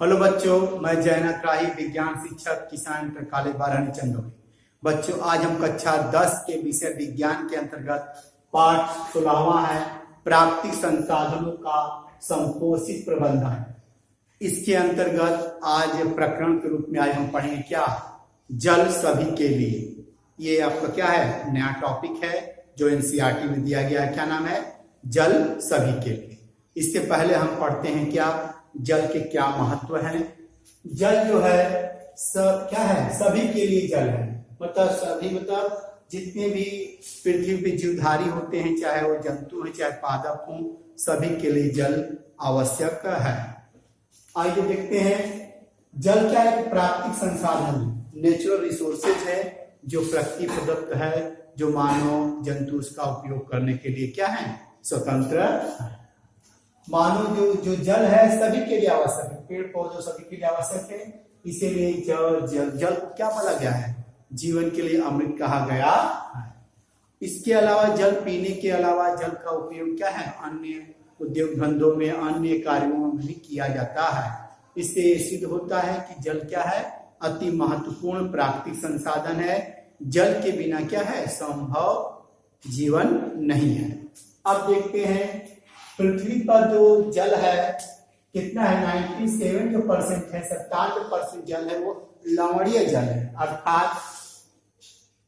Hello बच्चों, मैं जयनाथ राही, विज्ञान शिक्षक, किसान इंटर कॉलेज बारहनी चंदौली। बच्चों, आज हम कक्षा 10 के विषय विज्ञान के अंतर्गत पाठ 16वां है, प्राकृतिक संसाधनों का संपोषित प्रबंधन। इसके अंतर्गत आज प्रकरण के रूप में आज हम पढ़ेंगे क्या, जल सभी के लिए। ये आपका क्या है, नया टॉपिक है जो एनसीईआरटी में दिया गया है। क्या नाम है, जल सभी के लिए। इससे पहले हम पढ़ते हैं क्या, जल के क्या महत्व हैं। जल जो है क्या है, सभी के लिए जल है। मतलब सभी, मतलब जितने भी पृथ्वी पे जीवधारी होते हैं, चाहे वो जंतु हो चाहे पादप हो, सभी के लिए जल आवश्यक है। आइए देखते हैं, जल क्या है, प्राकृतिक संसाधन, नेचुरल रिसोर्सेज है जो प्रकृति प्रदत्त है, जो मानव जंतु उसका उपयोग करने के लिए क्या है, स्वतंत्र है। मानो जो जल है सभी के लिए आवश्यक है, पेड़ पौधे सभी के लिए आवश्यक है। इसीलिए जल को क्या बोला गया है, जीवन के लिए अमृत कहा गया है। इसके अलावा जल पीने के अलावा जल का उपयोग क्या है, अन्य उद्योग धंधों में, अन्य कार्यों में भी किया जाता है। इससे ये सिद्ध होता है कि जल क्या है, अति महत्वपूर्ण प्राकृतिक संसाधन है। जल के बिना क्या है, संभव जीवन नहीं है। अब देखते हैं, पृथ्वी पर जो जल है कितना है, 97% है, 97% जल है वो लवणीय जल है, अर्थात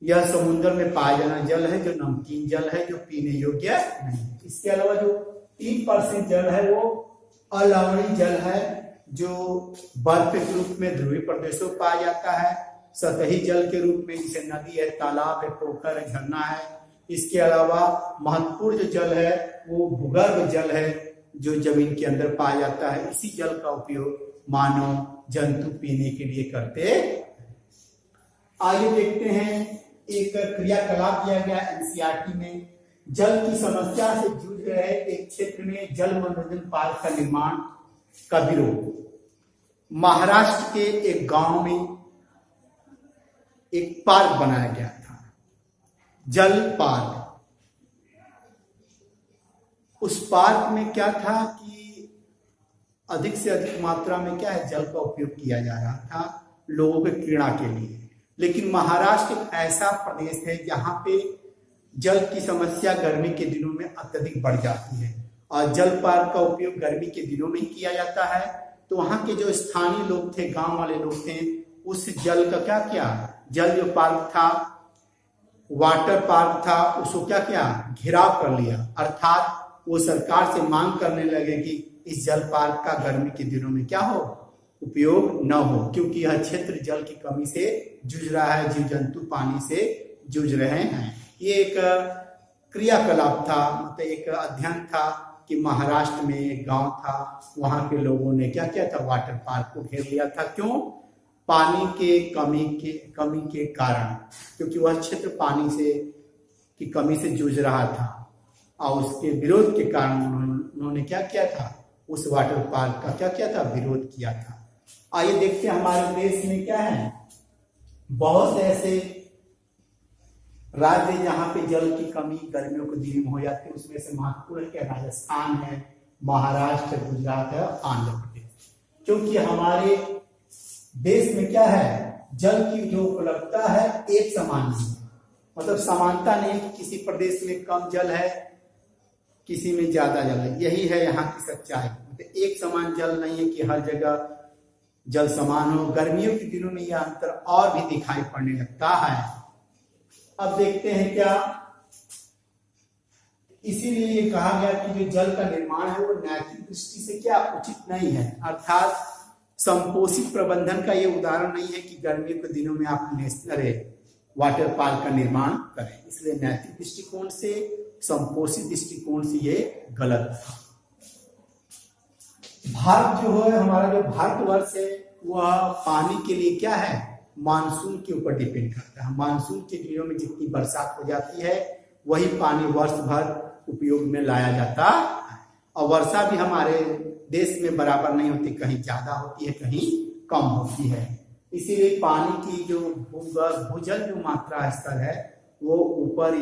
यह समुद्र में पाया जाना जल है, जो नमकीन जल है, जो पीने योग्य नहीं। इसके अलावा जो 3% जल है वो अलवणीय जल है, जो बर्फ के रूप में ध्रुवीय प्रदेशों में पाया जाता है। सतही जल के रूप में जैसे नदी है, तालाब है, पोखर है, झरना है। इसके अलावा महत्वपूर्ण जो जल है वो भूगर्भ जल है, जो जमीन के अंदर पाया जाता है। इसी जल का उपयोग मानव जंतु पीने के लिए करते। आइए देखते हैं, एक क्रियाकलाप दिया गया एनसीईआरटी में, जल की समस्या से जूझ रहे एक क्षेत्र में जल मनोरंजन पार्क का निर्माण का विरोध। महाराष्ट्र के एक गांव में एक पार्क बनाया गया था, जल पार्क। उस पार्क में क्या था कि अधिक से अधिक मात्रा में क्या है, जल का उपयोग किया जा रहा था लोगों के क्रीड़ा के लिए। लेकिन महाराष्ट्र एक ऐसा प्रदेश है जहां पे जल की समस्या गर्मी के दिनों में अत्यधिक बढ़ जाती है, और जल पार्क का उपयोग गर्मी के दिनों में ही किया जाता है। तो वहां के जो स्थानीय लोग थे, गांव वाले लोग थे, उस जल का क्या किया, जल जो पार्क था, वाटर पार्क था, उसको क्या किया, घेराव कर लिया। अर्थात वो सरकार से मांग करने लगे कि इस जल पार्क का गर्मी के दिनों में क्या हो, उपयोग न हो, क्योंकि यह क्षेत्र जल की कमी से जूझ रहा है, जीव जंतु पानी से जूझ रहे हैं। ये एक क्रियाकलाप था, मतलब एक अध्ययन था कि महाराष्ट्र में एक गांव था, वहां के लोगों ने क्या किया था, वाटर पार्क को घेर लिया था। क्यों, पानी के कमी के कारण, क्योंकि वह क्षेत्र पानी से की कमी से जूझ रहा था, और उसके विरोध के कारण उन्होंने क्या किया था, उस वाटर पार्क का क्या किया था, विरोध किया था। आइए देखते हैं, हमारे देश में क्या है, बहुत से ऐसे राज्य जहां पे जल की कमी गर्मियों के दिनों में हो जाती है। उसमें से महत्वपूर्ण क्या, राजस्थान है, महाराष्ट्र, गुजरात है, आंध्र प्रदेश। क्योंकि हमारे देश में क्या है, जल की जो उपलब्धता है एक समान नहीं, मतलब समानता नहीं कि किसी प्रदेश में कम जल है, किसी में ज्यादा जल है। यही है यहाँ की सच्चाई, मतलब एक समान जल नहीं है कि हर जगह जल समान हो। गर्मियों के दिनों में यह अंतर और भी दिखाई पड़ने लगता है। अब देखते हैं क्या, इसीलिए ये कहा गया कि जो जल का निर्माण है वो नैतिक दृष्टि से क्या उचित नहीं है। अर्थात संपोषित प्रबंधन का ये उदाहरण नहीं है कि गर्मियों के दिनों में आप वाटर पार्क का निर्माण करें। इसलिए नैतिक दृष्टिकोण से, संपोषित दृष्टिकोण से ये गलत था। भारत जो है, हमारा जो भारतवर्ष है, वह पानी के लिए क्या है, मानसून के ऊपर डिपेंड करता है। मानसून के दिनों में जितनी बरसात हो जाती है वही पानी वर्ष भर उपयोग में लाया जाता है। और वर्षा भी हमारे देश में बराबर नहीं होती, कहीं ज्यादा होती है, कहीं कम होती है। इसीलिए पानी की जो भूजल जो मात्रा स्तर है वो ऊपर,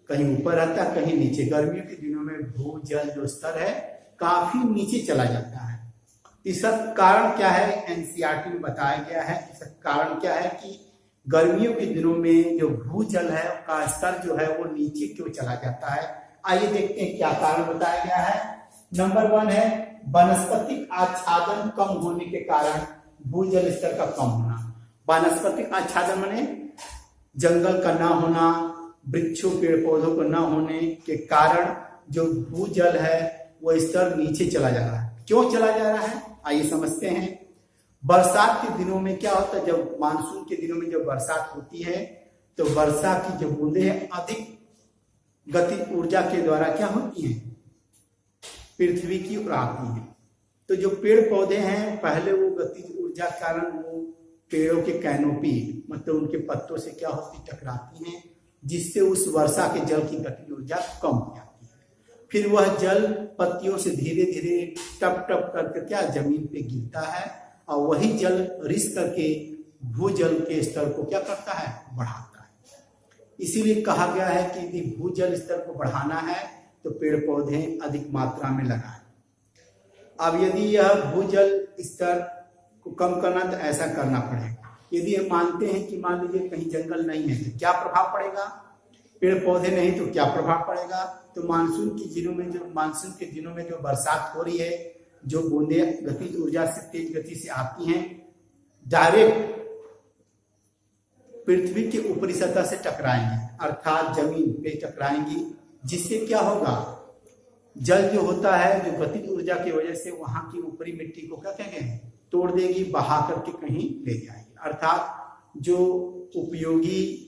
कहीं ऊपर रहता है, कहीं नीचे। गर्मियों के दिनों में भूजल जो स्तर है काफी नीचे चला जाता है। इसका कारण क्या है, एनसीईआरटी में बताया गया है। इसका कारण क्या है कि गर्मियों के दिनों में जो भूजल है का स्तर जो है वो नीचे क्यों चला जाता है। आइए देखते हैं क्या कारण बताया गया है। नंबर 1 है वनस्पतिक आच्छादन कम होने के कारण भूजल स्तर का कम होना। वनस्पतिक आच्छादन माने जंगल का ना होना, वृक्षों पेड़ पौधों को ना होने के कारण जो भूजल है वो स्तर नीचे चला जा रहा है। क्यों चला जा रहा है, आइए समझते हैं। बरसात के दिनों में क्या होता है, जब मानसून के दिनों में जब बरसात होती है तो वर्षा की जो बूंदे हैं अधिक गति ऊर्जा के द्वारा क्या होती हैं, पृथ्वी की ओर आती हैं। तो जो पेड़ पौधे हैं पहले वो गतिज ऊर्जा के कारण वो पेड़ों के कैनोपी मतलब उनके पत्तों से क्या होती, टकराती हैं, जिससे उस वर्षा के जल की गतिज ऊर्जा कम हो जाती है। फिर वह जल पत्तियों से धीरे धीरे टप टप करके क्या जमीन पे गिरता है और वही जल रिस करके भूजल के स्तर को क्या करता है, बढ़ाता है। इसीलिए कहा गया है कि यदि भूजल स्तर को बढ़ाना है तो पेड़ पौधे अधिक मात्रा में लगाएं। अब यदि यह भूजल स्तर को कम करना तो ऐसा करना पड़ेगा। यदि हम मानते हैं कि मान लीजिए कहीं जंगल नहीं है तो क्या प्रभाव पड़ेगा, पेड़ पौधे नहीं तो क्या प्रभाव पड़ेगा। तो मानसून के दिनों में जो बरसात हो रही है, जो बूंदे गतिज ऊर्जा से तेज गति से आती हैं डायरेक्ट पृथ्वी के ऊपरी सतह से टकराएंगी, अर्थात जमीन पे टकराएंगी, जिससे क्या होगा, जल जो होता है जो गतिज ऊर्जा की वजह से वहां की ऊपरी मिट्टी को क्या कहेंगे, तोड़ देगी, बहा करके कहीं ले जाएगी। अर्थात जो उपयोगी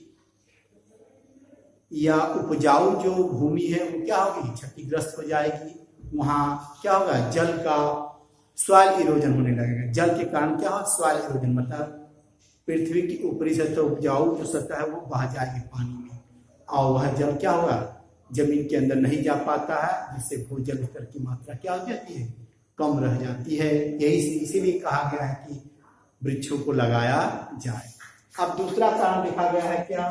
या उपजाऊ जो भूमि है वो क्या होगी, क्षतिग्रस्त हो जाएगी। वहां क्या होगा, जल का सॉइल इरोजन होने लगेगा। जल के कारण क्या होगा, सॉइल इरोजन मतलब पृथ्वी की ऊपरी सतह उपजाऊ जो सतह है वो बह जाएगी पानी में और वह जल क्या होगा, जमीन के अंदर नहीं जा पाता है, जिससे भूजल स्तर की मात्रा क्या हो जाती है, कम रह जाती है। इसीलिए कहा गया है कि वृक्षों को लगाया जाए। अब दूसरा कारण देखा गया है क्या,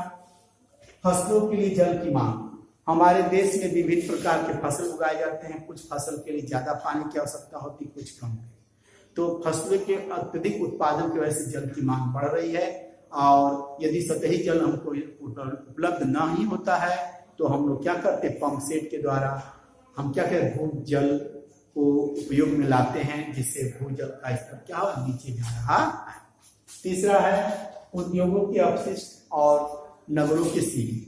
फसलों के लिए जल की मांग। हमारे देश में विभिन्न प्रकार के फसल उगाए जाते हैं, कुछ फसल के लिए ज्यादा पानी की आवश्यकता होती है, कुछ कम। तो फसलों के अत्यधिक उत्पादन की वजह से जल की मांग बढ़ रही है और यदि सतही जल हमको उपलब्ध ना ही होता है तो हम लोग क्या करते हैं, पंप सेट के द्वारा हम क्या कहते हैं, भूजल को उपयोग में लाते हैं, जिससे भूजल का स्तर क्या हो, नीचे जा रहा है। तीसरा है उद्योगों के अपशिष्ट और नगरों के सीले।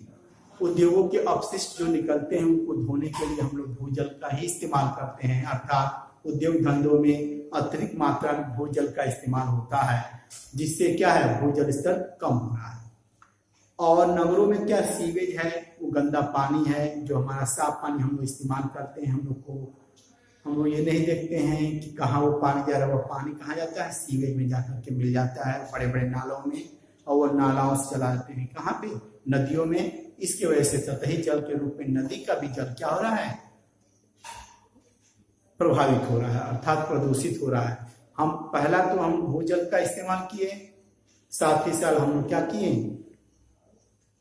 उद्योगों के अपशिष्ट जो निकलते हैं उनको धोने के लिए हम लोग भूजल का ही इस्तेमाल करते हैं, अर्थात उद्योग धंधों में अतिरिक्त मात्रा में भूजल का इस्तेमाल होता है, जिससे क्या है, भूजल स्तर कम हो रहा है। और नगरों में क्या, सीवेज है, वो गंदा पानी है, जो हमारा साफ पानी हम लोग इस्तेमाल करते हैं। हम लोग ये नहीं देखते हैं कि कहाँ वो पानी जा रहा है, वो पानी कहाँ जाता है, सीवेज में जाकर के मिल जाता है, बड़े बड़े नालों में, और वो नालाओं से चला जाते हैं कहाँ पे, नदियों में। इसकी वजह से सतही जल के रूप में नदी का भी जल क्या हो रहा है, प्रभावित हो रहा है, अर्थात प्रदूषित हो रहा है। पहला तो हम भूजल का इस्तेमाल किए, साथ ही साथ हम लोग क्या किए,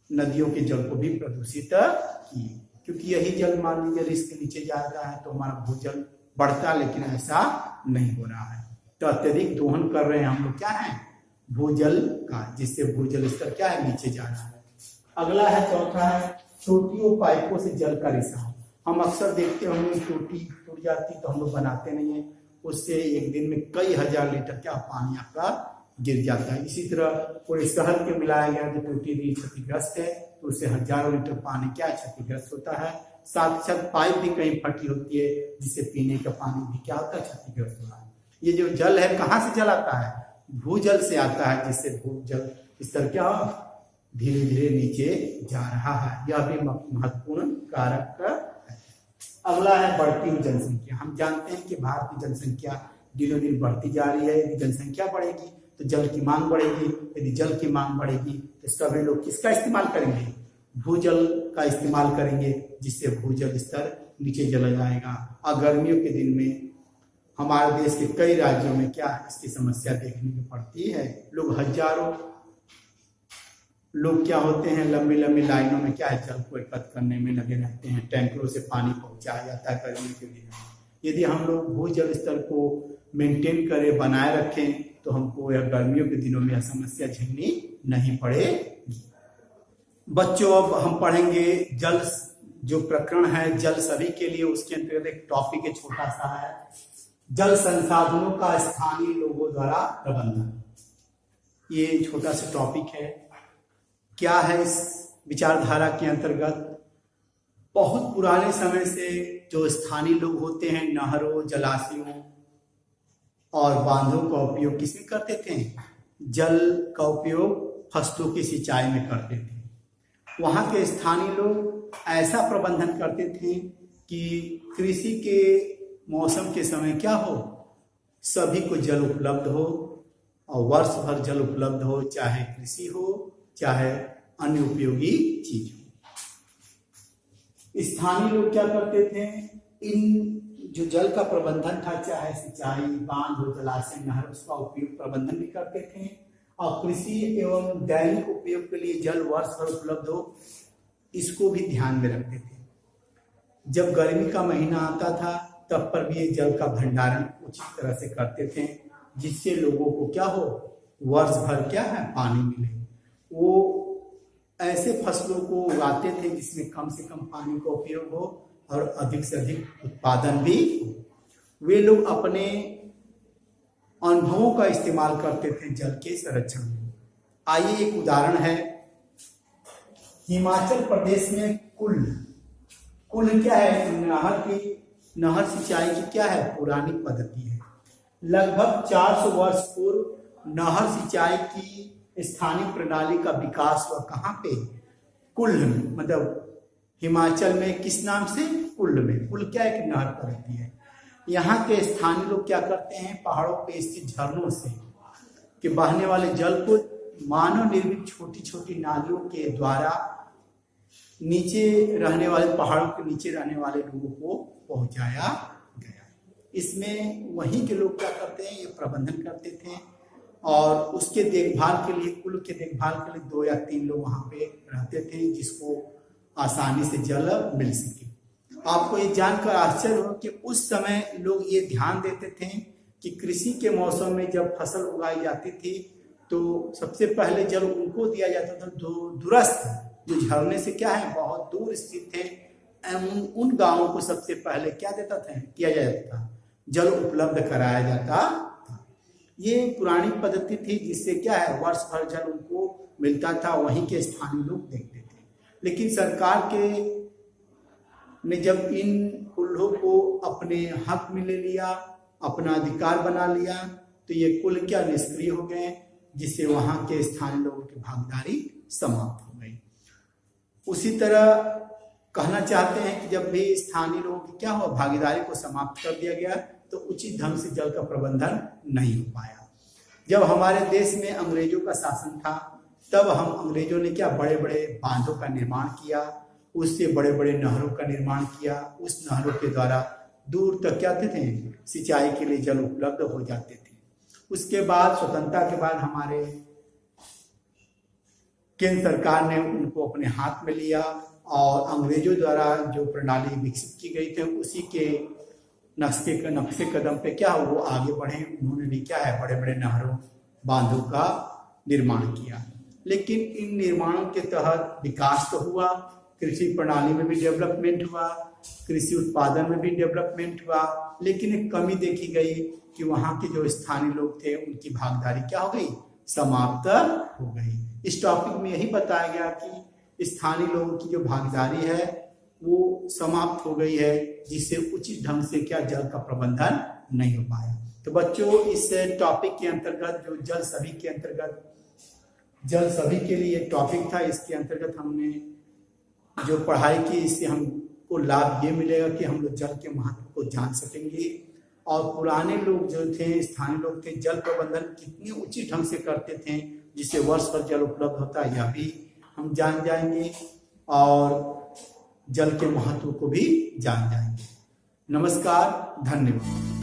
नदियों के जल को भी प्रदूषित किए, क्योंकि यही जल मान लीजिए रिस के नीचे जाता है तो हमारा भूजल बढ़ता, लेकिन ऐसा नहीं हो रहा है। तो अत्यधिक दोहन कर रहे हैं हम लोग क्या है, भूजल का, जिससे भूजल स्तर क्या है, नीचे जा रहा है। अगला है, चौथा है टूटियों पाइपों से जल का रिसाव। हम अक्सर देखते होंगे टूटी टूट जाती तो हम लोग बनाते नहीं है, उससे एक दिन में कई हजार लीटर क्या पानी आपका गिर जाता है। इसी तरह पूरे शहर के मिलाया गया जो टूटी हुई क्षतिग्रस्त है तो उससे हजारों लीटर पानी क्या क्षतिग्रस्त होता है। साथ ही साथ पाइप भी कहीं फटी होती है, जिससे पीने का पानी भी क्या होता है, क्षतिग्रस्त होता है। ये जो जल है कहाँ से जल आता है, भूजल से आता है, जिससे भूजल स्तर क्या धीरे धीरे नीचे जा रहा है। यह भी महत्वपूर्ण कारक है। अगला है बढ़ती हुई जनसंख्या। हम जानते हैं कि भारत की जनसंख्या दिनों दिन बढ़ती जा रही है। यदि जनसंख्या बढ़ेगी तो जल की मांग बढ़ेगी, यदि जल की मांग बढ़ेगी तो सभी लोग किसका इस्तेमाल करेंगे, भूजल का इस्तेमाल करेंगे, जिससे भूजल स्तर नीचे चला जाएगा। और गर्मियों के दिन में हमारे देश के कई राज्यों में क्या इसकी समस्या देखने को पड़ती है। हजारों लोग क्या होते हैं, लंबी लंबी लाइनों में क्या है, जल को एकत्र करने में लगे रहते हैं। टैंकरों से पानी पहुंचाया जाता है गर्मी के दिन में, यदि हम लोग भूजल स्तर को मेंटेन करें, बनाए रखें, तो हमको यह गर्मियों के दिनों में यह समस्या झेलनी नहीं पड़ेगी। बच्चों, अब हम पढ़ेंगे जल, जो प्रकरण है जल सभी के लिए, उसके अंतर्गत एक टॉपिक है छोटा सा है, जल संसाधनों का स्थानीय लोगों द्वारा प्रबंधन। ये छोटा सा टॉपिक है। क्या है इस विचारधारा के अंतर्गत? बहुत पुराने समय से जो स्थानीय लोग होते हैं नहरों, जलाशयों और बांधों का उपयोग किसमें करते थे? जल का उपयोग फसलों की सिंचाई में करते थे। वहां के स्थानीय लोग ऐसा प्रबंधन करते थे कि कृषि के मौसम के समय क्या हो, सभी को जल उपलब्ध हो और वर्ष भर जल उपलब्ध हो, चाहे कृषि हो चाहे अन्य उपयोगी चीज हो। स्थानीय लोग क्या करते थे? इन जो जल का प्रबंधन था, चाहे सिंचाई, बांध हो, जलाशय, नहर, उसका उपयोग प्रबंधन भी करते थे और कृषि एवं दैनिक उपयोग के लिए जल वर्ष भर उपलब्ध हो, इसको भी ध्यान में रखते थे। जब गर्मी का महीना आता था तब पर भी ये जल का भंडारण उचित तरह से करते थे, जिससे लोगों को क्या हो, वर्ष भर क्या है, पानी मिले। वो ऐसे फसलों को उगाते थे जिसमें कम से कम पानी का उपयोग हो और अधिक से अधिक उत्पादन भी हो। वे लोग अपने अनुभवों का इस्तेमाल करते थे जल के संरक्षण में। आइए एक उदाहरण है, हिमाचल प्रदेश में कुल क्या है? नहर सिंचाई की क्या है? पुरानी पद्धति है। लगभग 400 वर्ष पूर्व नहर सिंचाई की स्थानीय प्रणाली का विकास हुआ। कहाँ पे? कुल्ल में, मतलब हिमाचल में। किस नाम से? कुल्ल में। कुल्ल क्या है? कि नहर पद्धति है। यहाँ के स्थानीय लोग क्या करते हैं? पहाड़ों पे स्थित झरनों से के बहने वाले जल को मानव निर्मित छोटी छोटी नालियों के द्वारा नीचे रहने वाले, पहाड़ों के नीचे रहने वाले लोगों को पहुंचाया गया। इसमें वहीं के लोग क्या करते हैं? ये प्रबंधन करते थे और उसके देखभाल के लिए, कुल के देखभाल के लिए 2 या 3 लोग वहां पे रहते थे, जिसको आसानी से जल मिल सके। आपको ये जानकर आश्चर्य हो कि उस समय लोग ये ध्यान देते थे कि कृषि के मौसम में जब फसल उगाई जाती थी तो सबसे पहले जल उनको दिया जाता था जो दूरस्थ, जो झरने से क्या है, बहुत दूर स्थित थे। उन गांवों को सबसे पहले क्या किया जाता था? जल उपलब्ध कराया जाता था। ये पुरानी पद्धति थी जिससे क्या है, वर्ष भर जल उनको मिलता था, वहीं के स्थानीय लोग देखते थे। लेकिन सरकार ने जब इन कुल्लों को अपने हक में ले लिया, अपना अधिकार बना लिया, तो ये कुल क्या निष्क्रिय हो गए, जिससे वहां के स्थानीय लोगों की भागीदारी समाप्त हो गई। उसी तरह कहना चाहते हैं कि जब भी स्थानीय लोगों की क्या हुआ, भागीदारी को समाप्त कर दिया गया, तो उचित ढंग से जल का प्रबंधन नहीं हो पाया। जब हमारे देश में अंग्रेजों का शासन था, तब अंग्रेजों ने क्या, बड़े बड़े बांधों का निर्माण किया, उससे बड़े बड़े नहरों का निर्माण किया। उस नहरों के द्वारा दूर तक क्या थे, सिंचाई के लिए जल उपलब्ध हो जाते थे। उसके बाद स्वतंत्रता के बाद हमारे केंद्र सरकार ने उनको अपने हाथ में लिया और अंग्रेजों द्वारा जो प्रणाली विकसित की गई थी, उसी के नक्शे कदम पे क्या वो आगे बढ़े। उन्होंने भी क्या है, बड़े बड़े नहरों, बांधों का निर्माण किया। लेकिन इन निर्माणों के तहत विकास तो हुआ, कृषि प्रणाली में भी डेवलपमेंट हुआ, कृषि उत्पादन में भी डेवलपमेंट हुआ, लेकिन एक कमी देखी गई कि वहां के जो स्थानीय लोग थे उनकी भागीदारी क्या हो गई, समाप्त हो गई। इस टॉपिक में यही बताया गया कि स्थानीय लोगों की जो भागीदारी है वो समाप्त हो गई है, जिससे उचित ढंग से क्या जल का प्रबंधन नहीं हो पाया। तो बच्चों, इस टॉपिक के अंतर्गत जो जल सभी के लिए टॉपिक था, इसके अंतर्गत हमने जो पढ़ाई की, इससे हमको लाभ ये मिलेगा कि हम लोग जल के महत्व को जान सकेंगे और पुराने लोग जो थे, स्थानीय लोग थे, जल प्रबंधन कितनी उचित ढंग से करते थे, जिससे वर्ष भर जल उपलब्ध होता है, यह भी हम जान जाएंगे और जल के महत्व को भी जान जाएंगे। नमस्कार, धन्यवाद।